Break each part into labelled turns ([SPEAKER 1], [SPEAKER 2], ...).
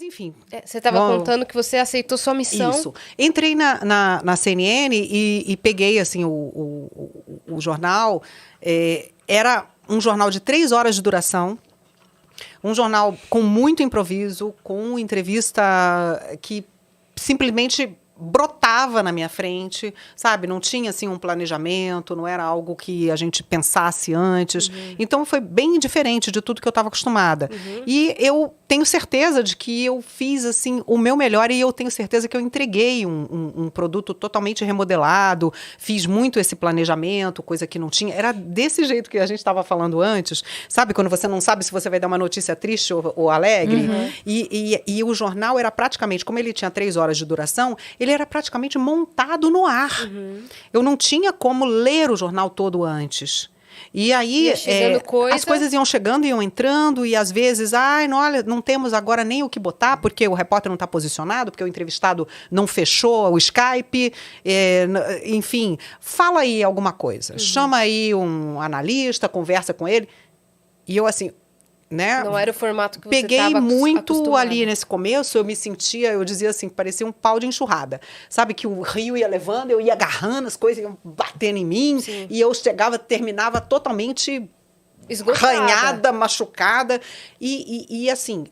[SPEAKER 1] enfim.
[SPEAKER 2] Você estava contando que você aceitou sua missão.
[SPEAKER 1] Isso. Entrei na CNN e peguei, assim, o jornal. Era um jornal de 3 horas de duração. Um jornal com muito improviso, com entrevista que simplesmente brotava na minha frente, sabe? Não tinha, assim, um planejamento, não era algo que a gente pensasse antes. Então, foi bem diferente de tudo que eu estava acostumada. E eu tenho certeza de que eu fiz, assim, o meu melhor e eu tenho certeza que eu entreguei um produto totalmente remodelado, fiz muito esse planejamento, coisa que não tinha. Era desse jeito que a gente estava falando antes, sabe? Quando você não sabe se você vai dar uma notícia triste ou alegre. E o jornal era praticamente, como ele tinha 3 horas de duração, ele era praticamente montado no ar. Eu não tinha como ler o jornal todo antes. E aí, as coisas iam chegando, iam entrando, e às vezes, olha, não temos agora nem o que botar, porque o repórter não está posicionado, porque o entrevistado não fechou o Skype, enfim, fala aí alguma coisa. Chama aí um analista, conversa com ele. E eu, assim, né?
[SPEAKER 2] Não era o formato que você estava
[SPEAKER 1] Peguei muito
[SPEAKER 2] acostumada.
[SPEAKER 1] ali nesse começo, eu dizia assim, parecia um pau de enxurrada. Sabe, que o rio ia levando, eu ia agarrando, as coisas iam batendo em mim, e eu terminava totalmente
[SPEAKER 2] esgotada,
[SPEAKER 1] arranhada, machucada, e assim...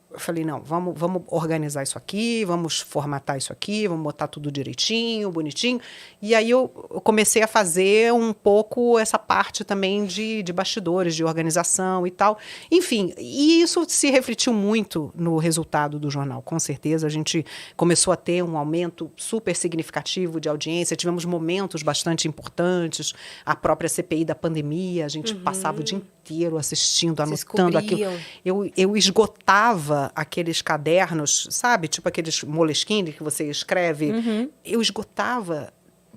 [SPEAKER 1] Eu falei, não, vamos organizar isso aqui, vamos formatar isso aqui, vamos botar tudo direitinho, bonitinho. E aí eu comecei a fazer um pouco essa parte também de bastidores, de organização e tal. Enfim, e isso se refletiu muito no resultado do jornal, com certeza. A gente começou a ter um aumento super significativo de audiência, tivemos momentos bastante importantes, a própria CPI da pandemia, a gente passava o dia inteiro assistindo, anotando aquilo. Eu esgotava aqueles cadernos, sabe? Tipo aqueles Moleskine que você escreve. Eu esgotava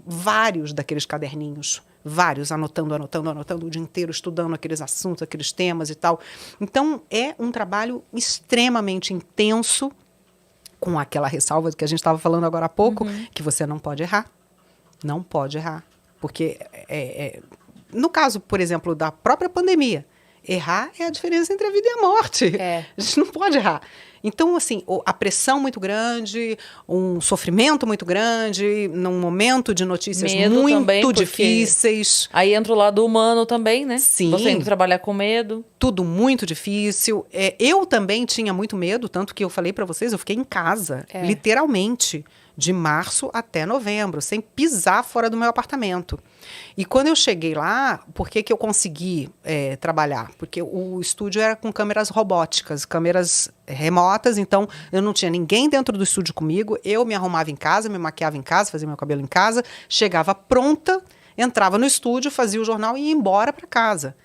[SPEAKER 1] vários daqueles caderninhos. Vários, anotando o dia inteiro, estudando aqueles assuntos, aqueles temas e tal. Então, é um trabalho extremamente intenso, com aquela ressalva que a gente estava falando agora há pouco, que você não pode errar. Não pode errar. Porque, no caso, por exemplo, da própria pandemia, errar é a diferença entre a vida e a morte. A gente não pode errar. Então, assim, a pressão muito grande, um sofrimento muito grande, num momento de notícias
[SPEAKER 3] medo
[SPEAKER 1] muito
[SPEAKER 3] também,
[SPEAKER 1] difíceis.
[SPEAKER 3] Aí entra o lado humano também, né?
[SPEAKER 1] Sim.
[SPEAKER 3] Você indo trabalhar com medo.
[SPEAKER 1] Tudo muito difícil. Eu também tinha muito medo, tanto que eu falei para vocês, eu fiquei em casa, literalmente, de março até novembro, sem pisar fora do meu apartamento. E quando eu cheguei lá, por que eu consegui trabalhar? Porque o estúdio era com câmeras robóticas, câmeras remotas, então eu não tinha ninguém dentro do estúdio comigo, eu me arrumava em casa, me maquiava em casa, fazia meu cabelo em casa, chegava pronta, entrava no estúdio, fazia o jornal e ia embora para casa.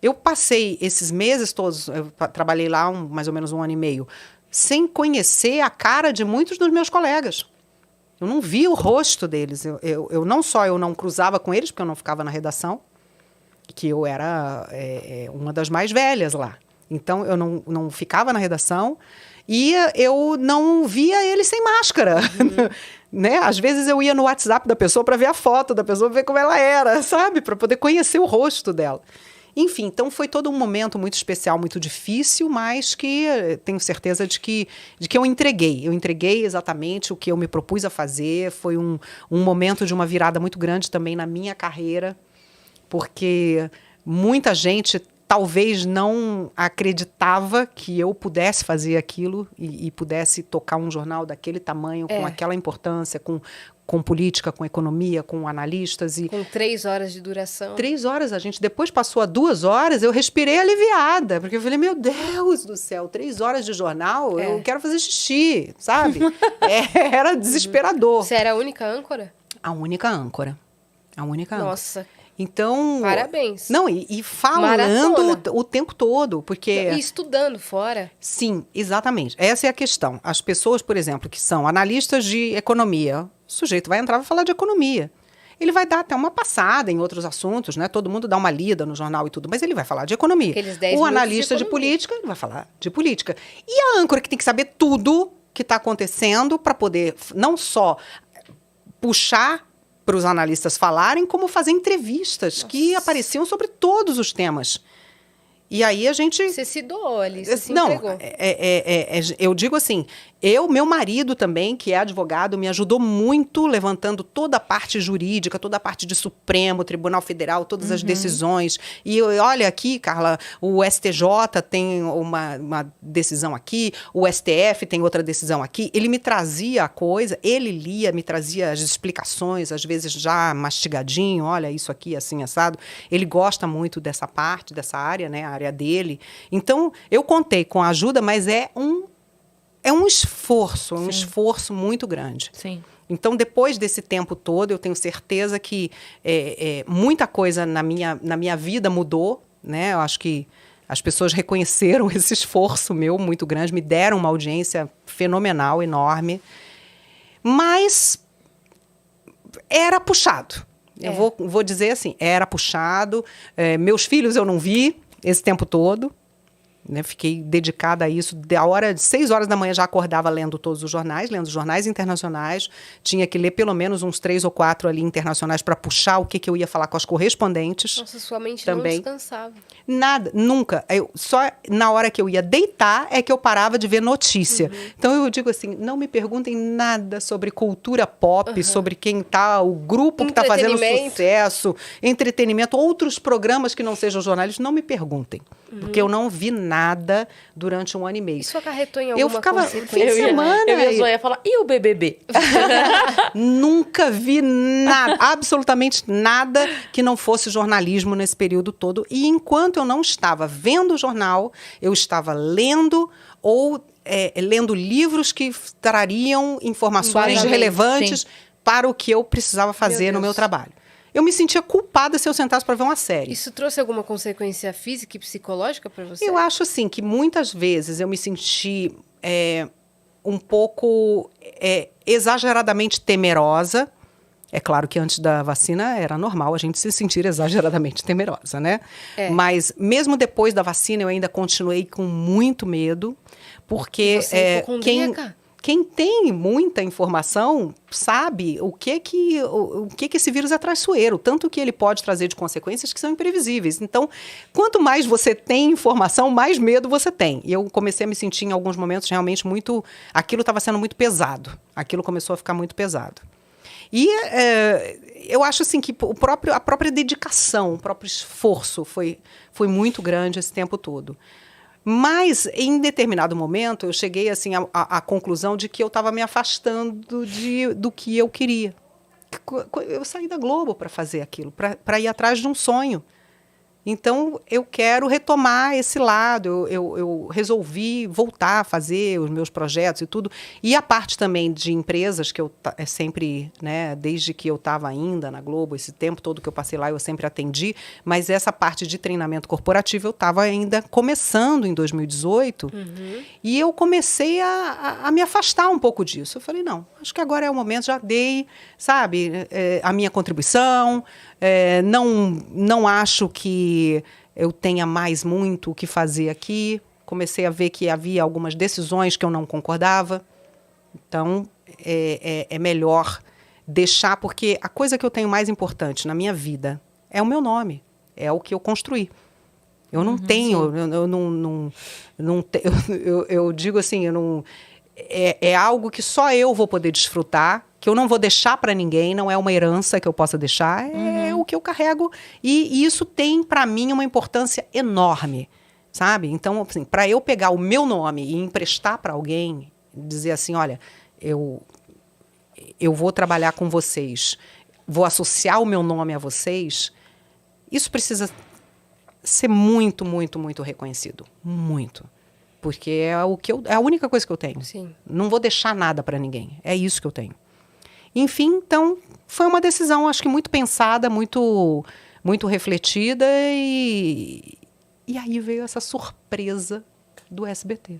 [SPEAKER 1] Eu passei esses meses todos, eu trabalhei lá mais ou menos 1 ano e meio, sem conhecer a cara de muitos dos meus colegas. Eu não via o rosto deles. Eu não cruzava com eles, porque eu não ficava na redação, que eu era uma das mais velhas lá. Então, eu não ficava na redação e eu não via eles sem máscara. Né? Às vezes, eu ia no WhatsApp da pessoa para ver a foto da pessoa, ver como ela era, sabe? Para poder conhecer o rosto dela. Enfim, então foi todo um momento muito especial, muito difícil, mas que tenho certeza de que eu entreguei. Eu entreguei exatamente o que eu me propus a fazer. Foi um momento de uma virada muito grande também na minha carreira, porque muita gente talvez não acreditava que eu pudesse fazer aquilo e pudesse tocar um jornal daquele tamanho, com aquela importância, com política, com economia, com analistas.
[SPEAKER 2] Com 3 horas de duração.
[SPEAKER 1] 3 horas, a gente depois passou a 2 horas, eu respirei aliviada, porque eu falei, meu Deus do céu, 3 horas de jornal, eu quero fazer xixi, sabe? Era desesperador.
[SPEAKER 2] Você era a única âncora?
[SPEAKER 1] A única âncora.
[SPEAKER 2] Nossa.
[SPEAKER 1] Então...
[SPEAKER 2] Parabéns.
[SPEAKER 1] Não, e falando
[SPEAKER 2] Maratona.
[SPEAKER 1] o tempo todo, porque...
[SPEAKER 2] E estudando fora.
[SPEAKER 1] Sim, exatamente. Essa é a questão. As pessoas, por exemplo, que são analistas de economia, o sujeito vai entrar e vai falar de economia. Ele vai dar até uma passada em outros assuntos, né? Todo mundo dá uma lida no jornal e tudo, mas ele vai falar de economia.
[SPEAKER 2] Aqueles 10
[SPEAKER 1] O
[SPEAKER 2] minutos
[SPEAKER 1] analista de política, ele vai falar de política. E a âncora que tem que saber tudo que está acontecendo para poder não só puxar para os analistas falarem, como fazer entrevistas que apareciam sobre todos os temas. E aí a gente...
[SPEAKER 2] Você se doou ali, você se
[SPEAKER 1] Não,
[SPEAKER 2] entregou.
[SPEAKER 1] eu digo assim, meu marido também, que é advogado, me ajudou muito levantando toda a parte jurídica, toda a parte de Supremo, Tribunal Federal, todas as decisões. E olha aqui, Carla, o STJ tem uma decisão aqui, o STF tem outra decisão aqui. Ele me trazia a coisa, ele lia, me trazia as explicações, às vezes já mastigadinho, olha isso aqui, assim, assado. Ele gosta muito dessa parte, dessa área, né, a área dele. Então, eu contei com a ajuda, mas é um esforço, um esforço muito grande.
[SPEAKER 3] Sim.
[SPEAKER 1] Então, depois desse tempo todo, eu tenho certeza que muita coisa na minha vida mudou, né? Eu acho que as pessoas reconheceram esse esforço meu muito grande, me deram uma audiência fenomenal, enorme. Mas era puxado. Eu vou dizer assim, era puxado. Meus filhos eu não vi esse tempo todo. Né, fiquei dedicada a isso. Da hora de 6 horas da manhã já acordava lendo todos os jornais, lendo jornais internacionais. Tinha que ler pelo menos uns 3 ou 4 ali internacionais para puxar o que eu ia falar com as correspondentes.
[SPEAKER 2] Nossa, sua mente
[SPEAKER 1] também.
[SPEAKER 2] não descansava.
[SPEAKER 1] Nada, nunca. Só na hora que eu ia deitar é que eu parava de ver notícia. Então eu digo assim, não me perguntem nada sobre cultura pop, sobre quem tá, o grupo que está fazendo sucesso, entretenimento, outros programas que não sejam jornalistas, não me perguntem. Porque eu não vi nada durante 1 ano e meio.
[SPEAKER 2] Isso acarretou em alguma consequência?
[SPEAKER 1] Fim de semana.
[SPEAKER 3] Eu ia falar, e o BBB?
[SPEAKER 1] Nunca vi nada, absolutamente nada que não fosse jornalismo nesse período todo. E enquanto eu não estava vendo o jornal, eu estava lendo ou lendo livros que trariam informações relevantes para o que eu precisava fazer no meu trabalho. Eu me sentia culpada se eu sentasse para ver uma série.
[SPEAKER 2] Isso trouxe alguma consequência física e psicológica para você?
[SPEAKER 1] Eu acho assim que muitas vezes eu me senti um pouco exageradamente temerosa. É claro que antes da vacina era normal a gente se sentir exageradamente temerosa, né? Mas mesmo depois da vacina eu ainda continuei com muito medo, porque quem tem muita informação sabe o que esse vírus é traiçoeiro, tanto que ele pode trazer de consequências que são imprevisíveis. Então, quanto mais você tem informação, mais medo você tem. E eu comecei a me sentir em alguns momentos realmente muito... Aquilo estava sendo muito pesado. Aquilo começou a ficar muito pesado. E eu acho assim que a própria dedicação, o próprio esforço foi muito grande esse tempo todo. Mas, em determinado momento, eu cheguei assim, à conclusão de que eu estava me afastando do que eu queria. Eu saí da Globo para fazer aquilo, para ir atrás de um sonho. Então, eu quero retomar esse lado, eu resolvi voltar a fazer os meus projetos e tudo. E a parte também de empresas, que eu sempre, né, desde que eu estava ainda na Globo, esse tempo todo que eu passei lá, eu sempre atendi, mas essa parte de treinamento corporativo eu estava ainda começando em 2018, e eu comecei a me afastar um pouco disso. Eu falei, não, acho que agora é o momento, já dei, sabe, a minha contribuição, não acho que eu tenha mais muito o que fazer aqui. Comecei a ver que havia algumas decisões que eu não concordava. Então, é melhor deixar, porque a coisa que eu tenho mais importante na minha vida é o meu nome, é o que eu construí. Eu não tenho, eu digo assim, é algo que só eu vou poder desfrutar, que eu não vou deixar para ninguém, não é uma herança que eu possa deixar, é o que eu carrego. E isso tem, para mim, uma importância enorme, sabe? Então, assim, para eu pegar o meu nome e emprestar para alguém, dizer assim, olha, eu vou trabalhar com vocês, vou associar o meu nome a vocês, isso precisa ser muito, muito, muito reconhecido. Muito. Porque é a única coisa que eu tenho.
[SPEAKER 2] Sim.
[SPEAKER 1] Não vou deixar nada para ninguém. É isso que eu tenho. Enfim, então, foi uma decisão, acho que muito pensada, muito, muito refletida. E aí veio essa surpresa do SBT.